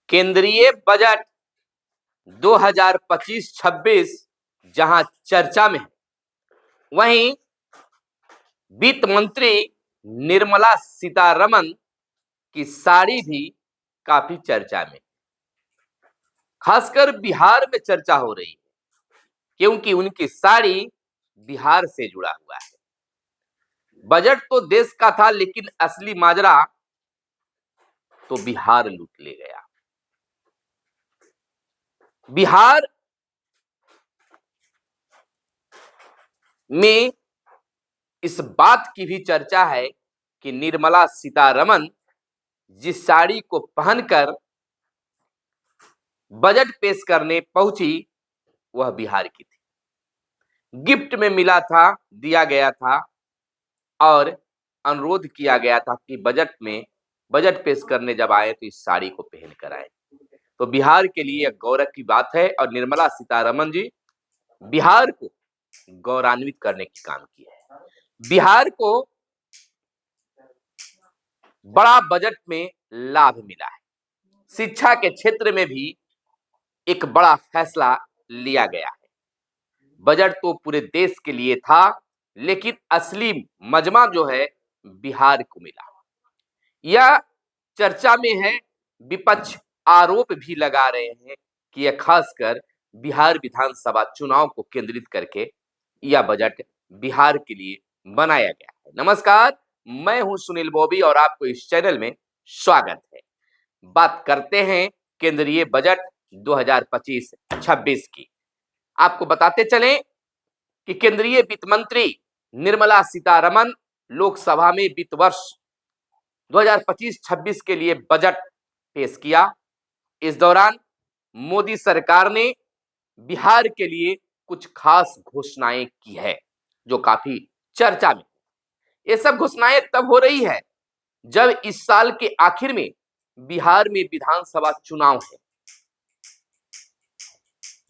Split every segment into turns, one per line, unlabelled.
केंद्रीय बजट 2025-26 जहां चर्चा में है, वहीं वित्त मंत्री निर्मला सीतारमण की साड़ी भी काफी चर्चा में, खासकर बिहार में चर्चा हो रही है क्योंकि उनकी साड़ी बिहार से जुड़ा हुआ है। बजट तो देश का था, लेकिन असली माजरा तो बिहार लूट ले गया। बिहार में इस बात की भी चर्चा है कि निर्मला सीतारमण जिस साड़ी को पहनकर बजट पेश करने पहुंची वह बिहार की थी। गिफ्ट में मिला था, दिया गया था और अनुरोध किया गया था कि बजट पेश करने जब आए तो इस साड़ी को पहन कर आए। तो बिहार के लिए गौरव की बात है और निर्मला सीतारमण जी बिहार को गौरवान्वित करने की काम की है। बिहार को बड़ा बजट में लाभ मिला है। शिक्षा के क्षेत्र में भी एक बड़ा फैसला लिया गया है। बजट तो पूरे देश के लिए था, लेकिन असली मजमा जो है बिहार को मिला। यह चर्चा में है। विपक्ष आरोप भी लगा रहे हैं कि यह खासकर बिहार विधानसभा चुनाव को केंद्रित करके यह बजट बिहार के लिए बनाया गया है। नमस्कार, मैं हूं सुनील बॉबी और आपको इस चैनल में स्वागत है। बात करते हैं केंद्रीय बजट 2025-26 की। आपको बताते चलें कि केंद्रीय वित्त मंत्री निर्मला सीतारमण लोकसभा में वित्त वर्ष 2025-26 के लिए बजट पेश किया। इस दौरान मोदी सरकार ने बिहार के लिए कुछ खास घोषणाएं की है जो काफी चर्चा में। ये सब घोषणाएं तब हो रही है जब इस साल के आखिर में बिहार में विधानसभा चुनाव है।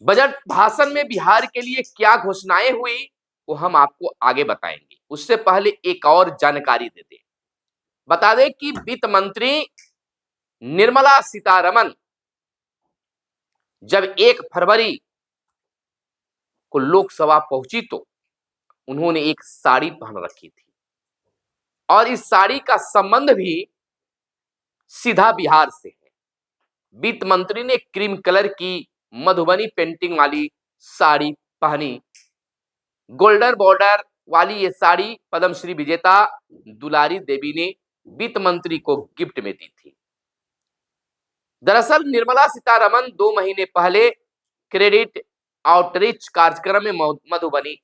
बजट भाषण में बिहार के लिए क्या घोषणाएं हुई वो हम आपको आगे बताएंगे। उससे पहले एक और जानकारी देते हैं। बता दें कि वित्त मंत्री निर्मला सीतारमण जब 1 फरवरी को लोकसभा पहुंची तो उन्होंने एक साड़ी पहन रखी थी और इस साड़ी का संबंध भी सीधा बिहार से है। वित्त मंत्री ने क्रीम कलर की मधुबनी पेंटिंग वाली साड़ी पहनी। गोल्डन बॉर्डर वाली ये साड़ी पद्मश्री विजेता दुलारी देवी ने वित्त मंत्री को गिफ्ट में दी थी। दरअसल निर्मला सीतारमण 2 महीने पहले क्रेडिट आउटरीच कार्यक्रम में मधुबनी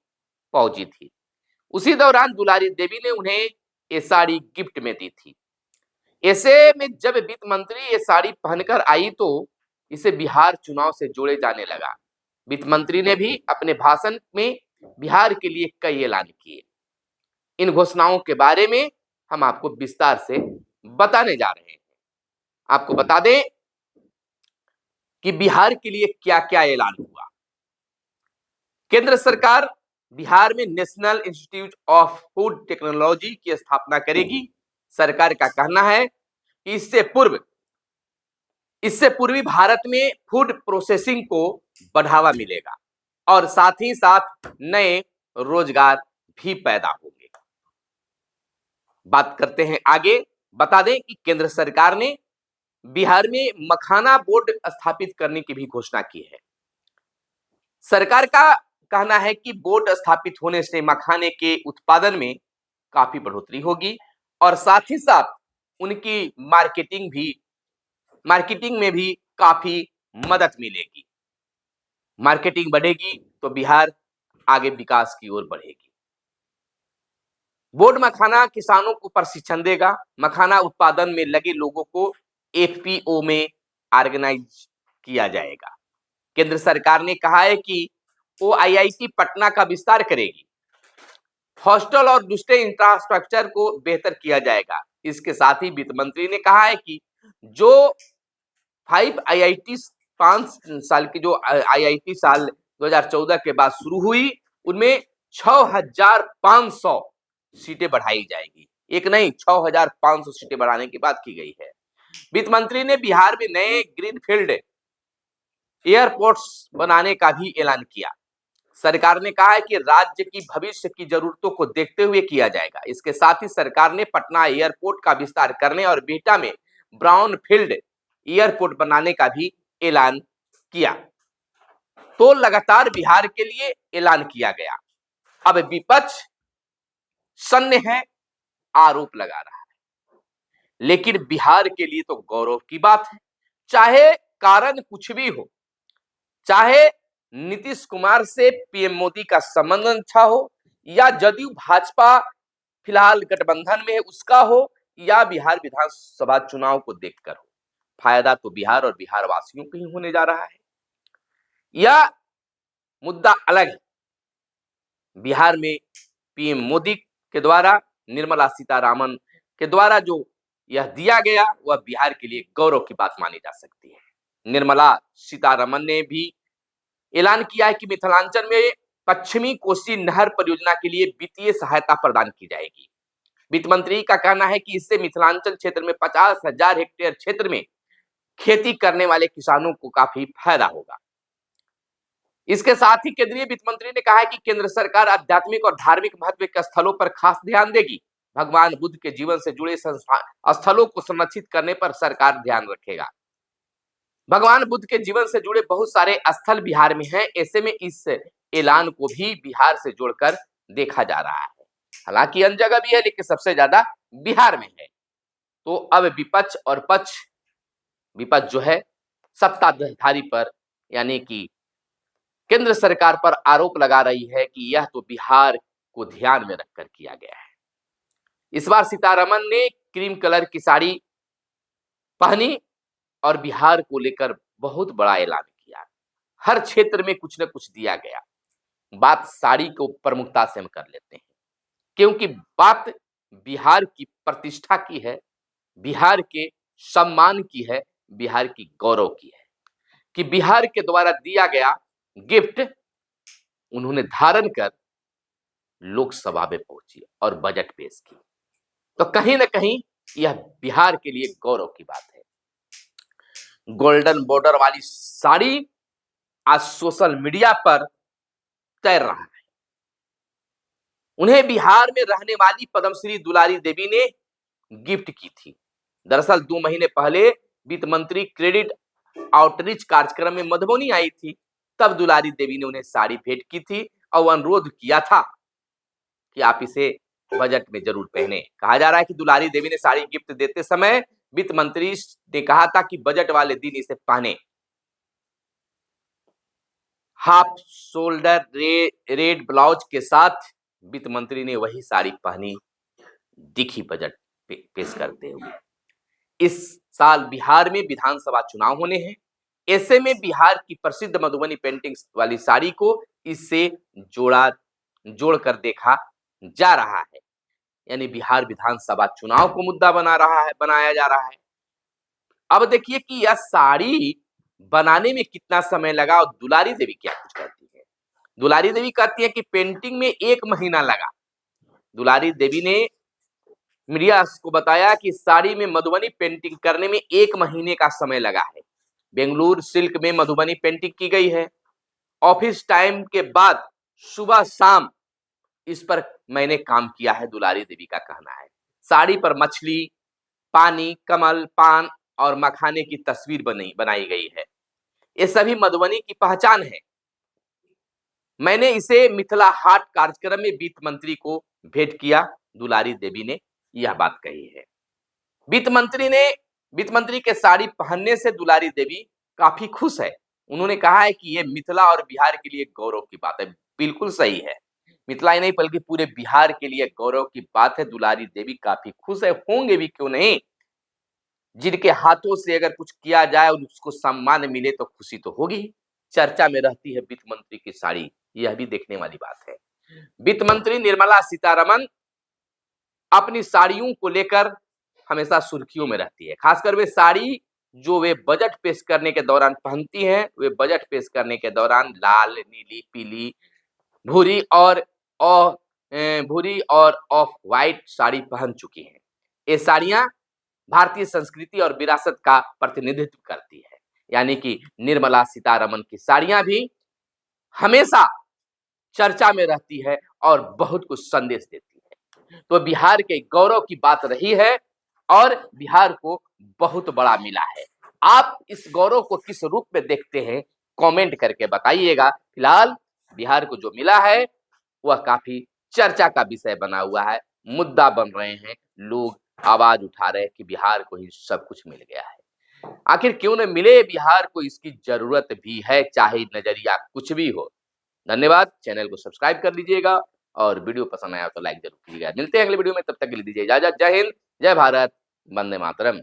पहुंची थी। उसी दौरान दुलारी देवी ने उन्हें ये साड़ी गिफ्ट में दी थी। ऐसे में जब वित्त मंत्री ये साड़ी पहनकर आई तो इसे बिहार चुनाव से जोड़े जाने लगा। वित्त मंत्री ने भी अपने भाषण में बिहार के लिए कई ऐलान किए। इन घोषणाओं के बारे में हम आपको विस्तार से बताने जा रहे हैं। आपको बता दें कि बिहार के लिए क्या क्या ऐलान हुआ। केंद्र सरकार बिहार में national institute of food technology की स्थापना करेगी। सरकार का कहना है कि इससे पूर्वी भारत में फूड प्रोसेसिंग को बढ़ावा मिलेगा और साथ ही साथ नए रोजगार भी पैदा होंगे। बात करते हैं आगे। बता दें कि केंद्र सरकार ने बिहार में मखाना बोर्ड स्थापित करने की भी घोषणा की है। सरकार का कहना है कि बोर्ड स्थापित होने से मखाने के उत्पादन में काफी बढ़ोतरी होगी और साथ ही साथ उनकी मार्केटिंग में भी काफी मदद मिलेगी। मार्केटिंग बढ़ेगी तो बिहार आगे विकास की ओर बढ़ेगी। बोर्ड मखाना किसानों को प्रशिक्षण देगा। मखाना उत्पादन में लगे लोगों को एफपीओ में ऑर्गेनाइज किया जाएगा। केंद्र सरकार ने कहा है कि वो आईआईटी पटना का विस्तार करेगी। हॉस्टल और दूसरे इंफ्रास्ट्रक्चर को बेहतर किया जाएगा। इसके साथ ही वित्त मंत्री ने कहा है कि जो 5 साल की जो आईआईटी साल 2014 के बाद शुरू हुई उनमें 6500 सीटें बढ़ाई जाएगी। एक नहीं, 6500 सीटें बढ़ाने की बात की गई है। वित्त मंत्री ने बिहार में नए ग्रीनफील्ड एयरपोर्ट्स बनाने का भी ऐलान किया। सरकार ने कहा है कि राज्य की भविष्य की जरूरतों को देखते हुए किया जाएगा। इसके साथ ही सरकार ने पटना एयरपोर्ट का विस्तार करने और बिहटा में ब्राउनफील्ड एयरपोर्ट बनाने का भी ऐलान किया। तो लगातार बिहार के लिए ऐलान किया गया। अब विपक्ष सन्य है, आरोप लगा रहा है, लेकिन बिहार के लिए तो गौरव की बात है। चाहे कारण कुछ भी हो, चाहे नीतीश कुमार से पीएम मोदी का संबंध अच्छा हो, या जदयू भाजपा फिलहाल गठबंधन में उसका हो, या बिहार विधानसभा चुनाव को देखकर हो, फायदा तो बिहार और बिहार वासियों को ही होने जा रहा है। यह मुद्दा अलग है। बिहार में पीएम मोदी के द्वारा, निर्मला सीतारामन के द्वारा जो यह दिया गया, वह बिहार के लिए गौरव की बात मानी जा सकती है। निर्मला सीतारमन ने भी ऐलान किया है कि मिथिलांचल में पश्चिमी कोसी नहर परियोजना के लिए वित्तीय सहायता प्रदान की जाएगी। वित्त मंत्री का कहना है कि इससे मिथिलांचल क्षेत्र में 50,000 हेक्टेयर क्षेत्र में खेती करने वाले किसानों को काफी फायदा होगा। इसके साथ ही केंद्रीय वित्त मंत्री ने कहा है कि केंद्र सरकार आध्यात्मिक और धार्मिक महत्व के स्थलों पर खास ध्यान देगी। भगवान बुद्ध के जीवन से जुड़े स्थलों को संरक्षित करने पर सरकार ध्यान रखेगा। भगवान बुद्ध के जीवन से जुड़े बहुत सारे स्थल बिहार में हैं। ऐसे में इस ऐलान को भी बिहार से जोड़कर देखा जा रहा है। हालांकि अन्य जगह भी है, लेकिन सबसे ज्यादा बिहार में है। तो अब विपक्ष और पक्ष, विपक्ष जो है सत्ताधारी पर यानी कि केंद्र सरकार पर आरोप लगा रही है कि यह तो बिहार को ध्यान में रखकर किया गया है। इस बार सीतारमन ने क्रीम कलर की साड़ी पहनी और बिहार को लेकर बहुत बड़ा ऐलान किया। हर क्षेत्र में कुछ न कुछ दिया गया। बात साड़ी को प्रमुखता से हम कर लेते हैं, क्योंकि बात बिहार की प्रतिष्ठा की है, बिहार के सम्मान की है, बिहार की गौरव की है कि बिहार के द्वारा दिया गया गिफ्ट उन्होंने धारण कर लोकसभा में पहुंची और बजट पेश की। तो कहीं ना कहीं यह बिहार के लिए गौरव की बात है। गोल्डन बॉर्डर वाली साड़ी आज सोशल मीडिया पर तैर रहा है। उन्हें बिहार में रहने वाली पद्मश्री दुलारी देवी ने गिफ्ट की थी। दरअसल 2 महीने पहले वित्त मंत्री क्रेडिट आउटरीच कार्यक्रम में मधुबनी आई थी। तब दुलारी देवी ने उन्हें साड़ी भेंट की थी और अनुरोध किया था कि आप इसे बजट में जरूर पहने। कहा जा रहा है कि दुलारी देवी ने साड़ी गिफ्ट देते समय वित्त मंत्री ने कहा था कि बजट वाले दिन इसे पहने। हाफ शोल्डर रेड ब्लाउज के साथ वित्त मंत्री ने वही साड़ी पहनी दिखी बजट पेश करते हुए। इस साल बिहार में विधानसभा चुनाव होने हैं। ऐसे में बिहार की प्रसिद्ध मधुबनी पेंटिंग्स वाली साड़ी को इससे जोड़कर देखा जा रहा है। यानी बिहार विधानसभा चुनाव को मुद्दा बनाया जा रहा है। अब देखिए कि यह साड़ी बनाने में कितना समय लगा और दुलारी देवी क्या कुछ कहती है। दुलारी देवी कहती है कि पेंटिंग में 1 महीना लगा। दुलारी देवी ने मीडिया को बताया कि साड़ी में मधुबनी पेंटिंग करने में 1 महीने का समय लगा है। बेंगलुरु सिल्क में मधुबनी पेंटिंग की गई है। ऑफिस टाइम के बाद सुबह शाम इस पर मैंने काम किया है, दुलारी देवी का कहना है। साड़ी पर मछली, पानी, कमल, पान और मखाने की तस्वीर बनाई गई है। ये सभी मधुबनी की पहचान है। मैंने इसे मिथिला हाट कार्यक्रम में वित्त मंत्री को भेंट किया, दुलारी देवी ने यह बात कही है। वित्त मंत्री के साड़ी पहनने से दुलारी देवी काफी खुश है। उन्होंने कहा है कि यह मिथिला और बिहार के लिए गौरव की बात है। बिल्कुल सही है, मिथिला ही नहीं बल्कि पूरे बिहार के लिए गौरव की बात है। दुलारी देवी काफी खुश है, होंगे भी क्यों नहीं। जिनके हाथों से अगर कुछ किया जाए और उसको सम्मान मिले तो खुशी तो होगी। चर्चा में रहती है वित्त मंत्री की साड़ी, यह भी देखने वाली बात है। वित्त मंत्री निर्मला सीतारमन अपनी साड़ियों को लेकर हमेशा सुर्खियों में रहती है। खासकर वे साड़ी जो वे बजट पेश करने के दौरान पहनती हैं, वे बजट पेश करने के दौरान लाल, नीली, पीली, भूरी और ऑफ व्हाइट साड़ी पहन चुकी हैं। ये साड़ियां भारतीय संस्कृति और विरासत का प्रतिनिधित्व करती है। यानी कि निर्मला सीतारमन की साड़ियां भी हमेशा चर्चा में रहती है और बहुत कुछ संदेश देती है। तो बिहार के गौरव की बात रही है और बिहार को बहुत बड़ा मिला है। आप इस गौरव को किस रूप में देखते हैं, कमेंट करके बताइएगा। फिलहाल बिहार को जो मिला है वह काफी चर्चा का विषय बना हुआ है, मुद्दा बन रहे हैं, लोग आवाज उठा रहे हैं कि बिहार को ही सब कुछ मिल गया है। आखिर क्यों न मिले, बिहार को इसकी जरूरत भी है, चाहे नजरिया कुछ भी हो। धन्यवाद, चैनल को सब्सक्राइब कर लीजिएगा और वीडियो पसंद आया तो लाइक जरूर कीजिएगा। मिलते हैं अगले वीडियो में, तब तक के लिए दीजिए इजाजत। जय हिंद, जय भारत, वंदे मातरम।